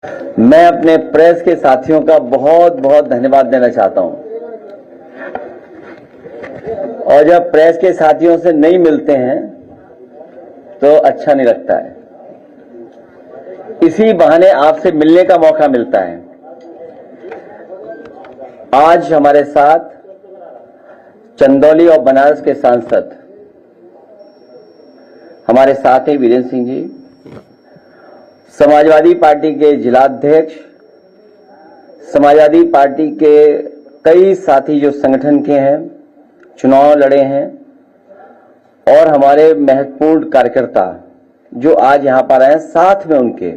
मैं अपने प्रेस के साथियों का बहुत बहुत धन्यवाद देना चाहता हूं। और जब प्रेस के साथियों से नहीं मिलते हैं तो अच्छा नहीं लगता है। इसी बहाने आपसे मिलने का मौका मिलता है। आज हमारे साथ चंदौली और बनारस के सांसद हमारे साथ हैं वीरेंद्र सिंह जी, समाजवादी पार्टी के जिलाध्यक्ष, समाजवादी पार्टी के कई साथी जो संगठन के हैं, चुनाव लड़े हैं, और हमारे महत्वपूर्ण कार्यकर्ता जो आज यहां पर आए हैं, साथ में उनके।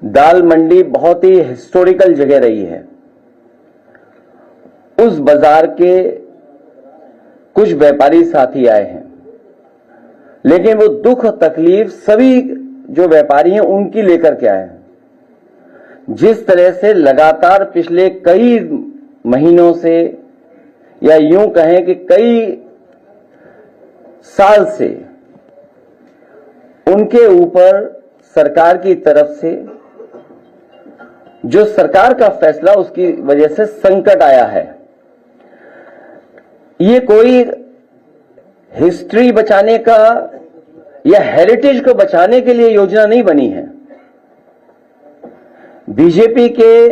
दाल मंडी बहुत ही हिस्टोरिकल जगह रही है। उस बाजार के कुछ व्यापारी साथी आए हैं, लेकिन वो दुख और तकलीफ सभी जो व्यापारी हैं उनकी लेकर के आए हैं। जिस तरह से लगातार पिछले कई महीनों से, या यूं कहें कि कई साल से, उनके ऊपर सरकार की तरफ से जो सरकार का फैसला, उसकी वजह से संकट आया है। ये कोई हिस्ट्री बचाने का या हेरिटेज को बचाने के लिए योजना नहीं बनी है। बीजेपी के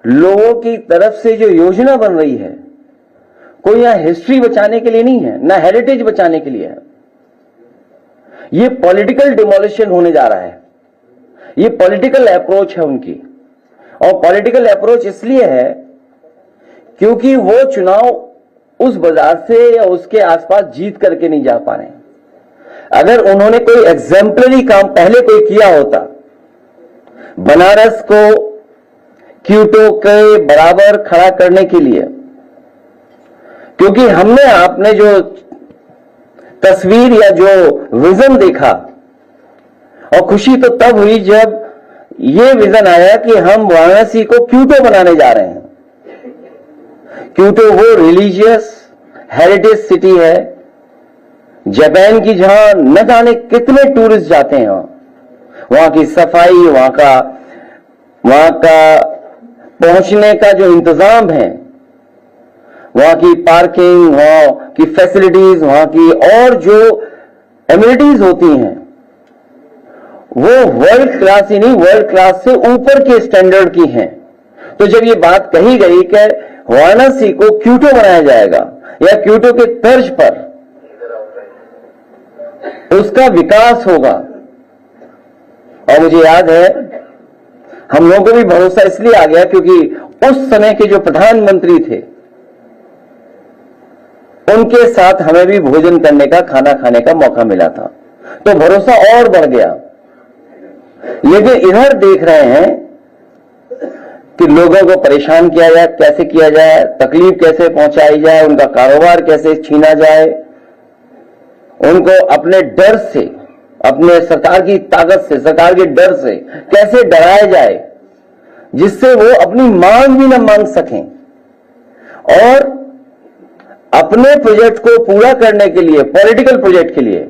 लोगों की तरफ से जो योजना बन रही है, कोई यहां हिस्ट्री बचाने के लिए नहीं है, ना हेरिटेज बचाने के लिए है। ये पॉलिटिकल डिमोलिशन होने जा रहा है। ये पॉलिटिकल अप्रोच है उनकी, और पॉलिटिकल अप्रोच इसलिए है क्योंकि वो चुनाव उस बाजार से या उसके आसपास जीत करके नहीं जा पा रहे हैं। अगर उन्होंने कोई एग्जाम्पलरी काम पहले कोई किया होता, बनारस को क्योटो के बराबर खड़ा करने के लिए, क्योंकि हमने आपने जो तस्वीर या जो विजन देखा, और खुशी तो तब हुई जब ये विजन आया कि हम वाराणसी को क्योटो बनाने जा रहे हैं। क्योटो वो रिलीजियस हेरिटेज सिटी है, जापान की, जहां न जाने कितने टूरिस्ट जाते हैं। वहां की सफाई, वहां का पहुंचने का जो इंतजाम है, वहां की पार्किंग, वहां की फैसिलिटीज, वहां की और जो एमिनिटीज होती हैं, वो वर्ल्ड क्लास ही नहीं, वर्ल्ड क्लास से ऊपर के स्टैंडर्ड की हैं। तो जब ये बात कही गई कि वाराणसी को क्योटो बनाया जाएगा या क्योटो के तर्ज पर उसका विकास होगा, और मुझे याद है हम लोगों को भी भरोसा इसलिए आ गया क्योंकि उस समय के जो प्रधानमंत्री थे, उनके साथ हमें भी भोजन करने का, खाना खाने का मौका मिला था, तो भरोसा और बढ़ गया। लेकिन इधर देख रहे हैं कि लोगों को परेशान किया जाए, कैसे किया जाए, तकलीफ कैसे पहुंचाई जाए, उनका कारोबार कैसे छीना जाए, उनको अपने डर से, अपने सरकार की ताकत से, सरकार के डर से कैसे डराया जाए, जिससे वो अपनी मांग भी न मांग सकें। और अपने प्रोजेक्ट को पूरा करने के लिए, पॉलिटिकल प्रोजेक्ट के लिए,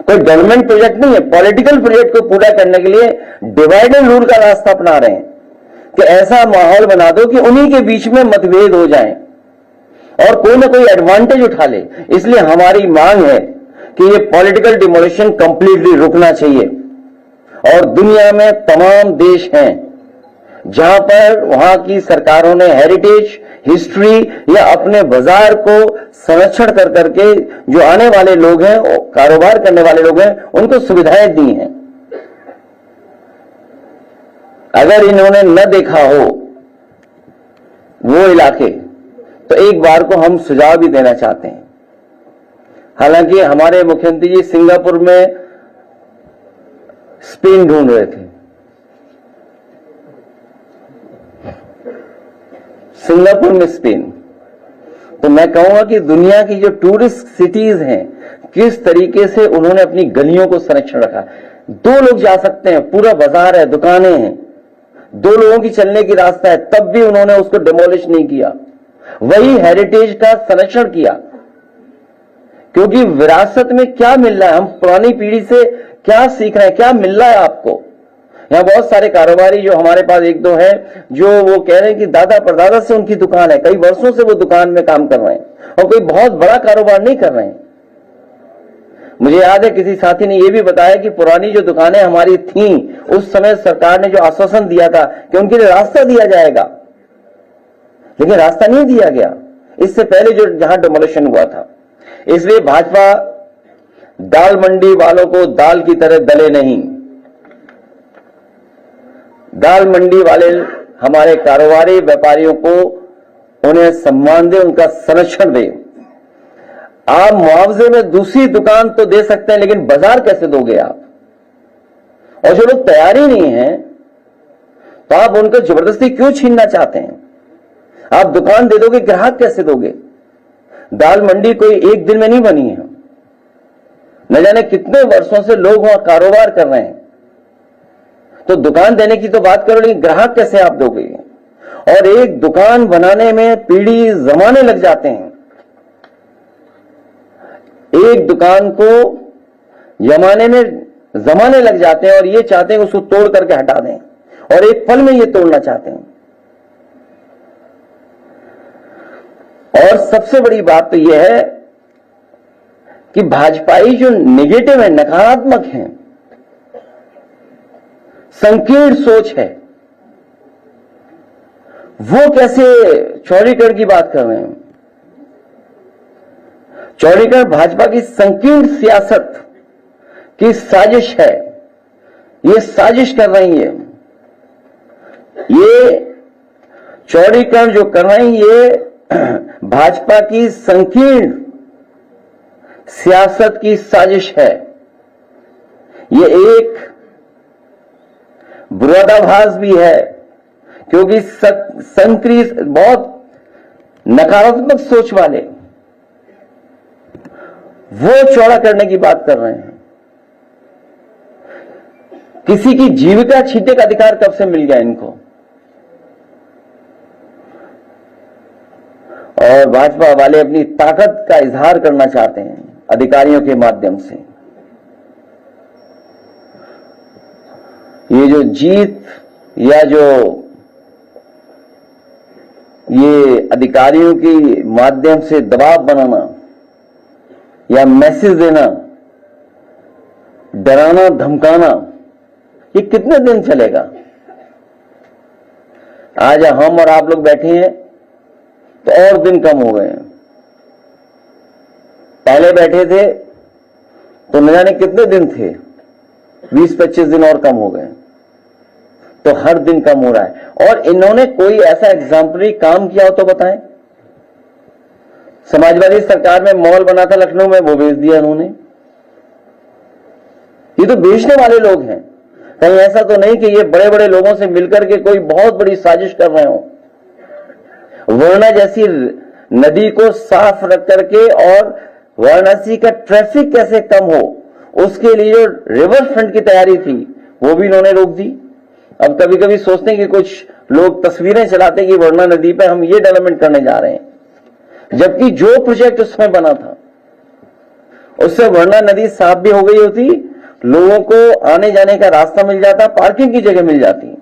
कोई गवर्नमेंट प्रोजेक्ट नहीं है, पॉलिटिकल प्रोजेक्ट को पूरा करने के लिए डिवाइड एंड रूल का रास्ता अपना रहे हैं कि ऐसा माहौल बना दो कि उन्हीं के बीच में मतभेद हो जाएं और कोई ना कोई एडवांटेज उठा ले। इसलिए हमारी मांग है कि ये पॉलिटिकल डिमोलिशन कंप्लीटली रुकना चाहिए। और दुनिया में तमाम देश हैं जहां पर वहां की सरकारों ने हेरिटेज, हिस्ट्री या अपने बाजार को संरक्षण कर करके जो आने वाले लोग हैं, कारोबार करने वाले लोग हैं, उनको सुविधाएं दी हैं। अगर इन्होंने न देखा हो वो इलाके, तो एक बार को हम सुझाव भी देना चाहते हैं। हालांकि हमारे मुख्यमंत्री जी सिंगापुर में स्पेन ढूंढ रहे थे, सिंगापुर में स्पेन। तो मैं कहूंगा कि दुनिया की जो टूरिस्ट सिटीज हैं, किस तरीके से उन्होंने अपनी गलियों को संरक्षण रखा। 2 लोग जा सकते हैं, पूरा बाजार है, दुकानें हैं, 2 लोगों की चलने की रास्ता है, तब भी उन्होंने उसको डिमोलिश नहीं किया, वही हेरिटेज का संरक्षण किया। क्योंकि विरासत में क्या मिल रहा है, हम पुरानी पीढ़ी से क्या सीख रहे हैं, क्या मिल रहा है आपको? यहां बहुत सारे कारोबारी जो हमारे पास एक दो हैं, जो वो कह रहे हैं कि दादा परदादा से उनकी दुकान है, कई वर्षों से वो दुकान में काम कर रहे हैं और कोई बहुत बड़ा कारोबार नहीं कर रहे हैं। मुझे याद है किसी साथी ने यह भी बताया कि पुरानी जो दुकानें हमारी थीं, उस समय सरकार ने जो आश्वासन दिया था कि उनके लिए रास्ता दिया जाएगा, लेकिन रास्ता नहीं दिया गया इससे पहले जो जहां डिमोलिशन हुआ था। इसलिए भाजपा दाल मंडी वालों को दाल की तरह दले नहीं। दाल मंडी वाले हमारे कारोबारी व्यापारियों को उन्हें सम्मान दे, उनका संरक्षण दे। आप मुआवजे में दूसरी दुकान तो दे सकते हैं, लेकिन बाजार कैसे दोगे आप? और जो लोग तैयार ही नहीं है तो आप उनको जबरदस्ती क्यों छीनना चाहते हैं? आप दुकान दे दोगे, ग्राहक कैसे दोगे? दाल मंडी कोई एक दिन में नहीं बनी है, न जाने कितने वर्षों से लोग वहां कारोबार कर रहे हैं। तो दुकान देने की तो बात करो, लेकिन ग्राहक कैसे आप दोगे? और एक दुकान बनाने में पीढ़ी जमाने लग जाते हैं। एक दुकान को जमाने में जमाने लग जाते हैं और ये चाहते हैं उसको तोड़ करके हटा दें, और एक पल में ये तोड़ना चाहते हैं। और सबसे बड़ी बात तो यह है कि भाजपाई जो नेगेटिव है, नकारात्मक है, संकीर्ण सोच है, वो कैसे चौड़ीकरण की बात कर रहे हैं? चौड़ीकरण भाजपा की संकीर्ण सियासत की साजिश है। ये साजिश कर रही है, ये चौड़ीकरण जो कर रही है, ये भाजपा की संकीर्ण सियासत की साजिश है। ये एक विरोधाभास भी है, क्योंकि संकीर्ण बहुत नकारात्मक सोच वाले वो चौड़ा करने की बात कर रहे हैं। किसी की जीविका छीनने का अधिकार कब से मिल गया इनको? और भाजपा वाले अपनी ताकत का इजहार करना चाहते हैं अधिकारियों के माध्यम से। ये जो जीत या जो ये अधिकारियों के माध्यम से दबाव बनाना या मैसेज देना, डराना धमकाना, ये कितने दिन चलेगा? आज हम और आप लोग बैठे हैं तो और दिन कम हो गए हैं। पहले बैठे थे तो न जाने कितने दिन थे, 20-25 दिन और कम हो गए। तो हर दिन कम हो रहा है। और इन्होंने कोई ऐसा एग्जाम्पलरी काम किया हो तो बताएं। समाजवादी सरकार में मॉल बना था लखनऊ में, वो बेच दिया उन्होंने। ये तो बेचने वाले लोग हैं। कहीं ऐसा तो नहीं कि ये बड़े बड़े लोगों से मिलकर के कोई बहुत बड़ी साजिश कर रहे हो। वाराणसी जैसी नदी को साफ रख करके और वाराणसी का ट्रैफिक कैसे कम हो, उसके लिए जो रिवर फ्रंट की तैयारी थी वो भी इन्होंने रोक दी। अब कभी कभी सोचते हैं कि कुछ लोग तस्वीरें चलाते हैं कि वारणा नदी पे हम ये डेवलपमेंट करने जा रहे हैं, जबकि जो प्रोजेक्ट उसमें बना था उससे वारणा नदी साफ भी हो गई होती, लोगों को आने जाने का रास्ता मिल जाता, पार्किंग की जगह मिल जाती।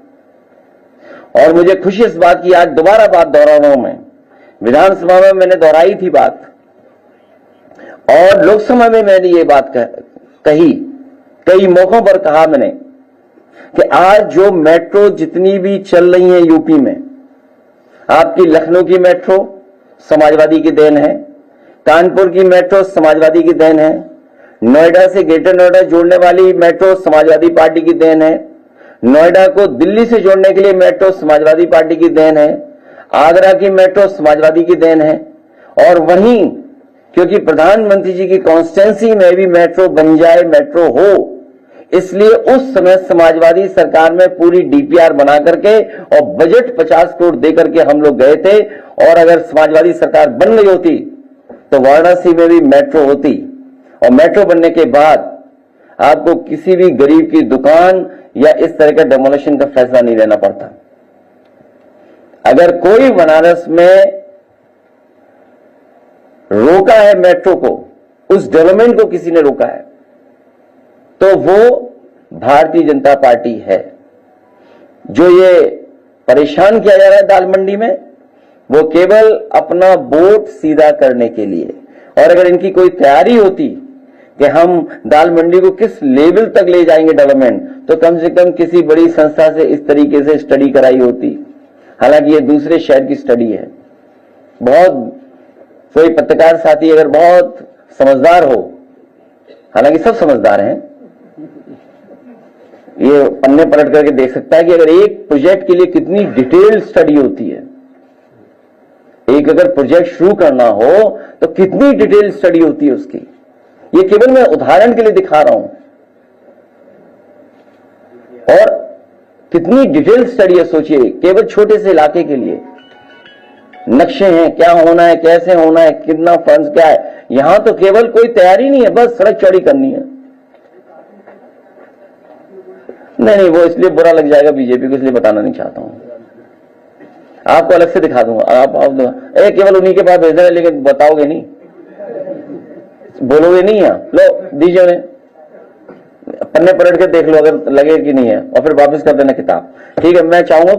और मुझे खुशी इस बात की, आज दोबारा बात दोहरा रहा हूं मैं। विधानसभा में मैंने दोहराई थी बात, और लोकसभा में मैंने ये बात कही, कई मौकों पर कहा मैंने कि आज जो मेट्रो जितनी भी चल रही है यूपी में, आपकी लखनऊ की मेट्रो समाजवादी की देन है, कानपुर की मेट्रो समाजवादी की देन है, नोएडा से ग्रेटर नोएडा जोड़ने वाली मेट्रो समाजवादी पार्टी की देन है, नोएडा को दिल्ली से जोड़ने के लिए मेट्रो समाजवादी पार्टी की देन है, आगरा की मेट्रो समाजवादी की देन है। और वहीं क्योंकि प्रधानमंत्री जी की कॉन्स्टिट्यूंसी में भी मेट्रो बन जाए, मेट्रो हो, इसलिए उस समय समाजवादी सरकार में पूरी डीपीआर बना करके और बजट 50 करोड़ देकर के हम लोग गए थे। और अगर समाजवादी सरकार बन गई होती तो वाराणसी में भी मेट्रो होती, और मेट्रो बनने के बाद आपको किसी भी गरीब की दुकान या इस तरह का डेमोलिशन का फैसला नहीं लेना पड़ता। अगर कोई बनारस में रोका है मेट्रो को, उस डेवलपमेंट को किसी ने रोका है, तो वो भारतीय जनता पार्टी है। जो ये परेशान किया जा रहा है दाल मंडी में, वो केवल अपना वोट सीधा करने के लिए। और अगर इनकी कोई तैयारी होती कि हम दाल मंडी को किस लेवल तक ले जाएंगे डेवलपमेंट, तो कम से कम किसी बड़ी संस्था से इस तरीके से स्टडी कराई होती। हालांकि ये दूसरे शहर की स्टडी है। बहुत कोई पत्रकार साथी अगर बहुत समझदार हो, हालांकि सब समझदार हैं, ये पन्ने पलट करके देख सकता है कि अगर एक प्रोजेक्ट के लिए कितनी डिटेल्ड स्टडी होती है। एक अगर प्रोजेक्ट शुरू करना हो तो कितनी डिटेल्ड स्टडी होती है उसकी। ये केवल मैं उदाहरण के लिए दिखा रहा हूं। और कितनी डिटेल्ड स्टडी है सोचिए, केवल छोटे से इलाके के लिए। नक्शे हैं, क्या होना है, कैसे होना है, कितना फंड्स क्या है। यहां तो केवल कोई तैयारी नहीं है, बस सड़क चौड़ी करनी है। नहीं, वो इसलिए बुरा लग जाएगा बीजेपी को, इसलिए बताना नहीं चाहता हूं। आपको अलग से दिखा दूंगा। आप केवल उन्हीं के पास भेज देना, लेकिन बताओगे नहीं, बोलोगे नहीं। लो दीजिए उन्हें, पन्ने पलट के देख लो अगर लगे कि नहीं है, और फिर वापस कर देना किताब। ठीक है, मैं चाहूंगा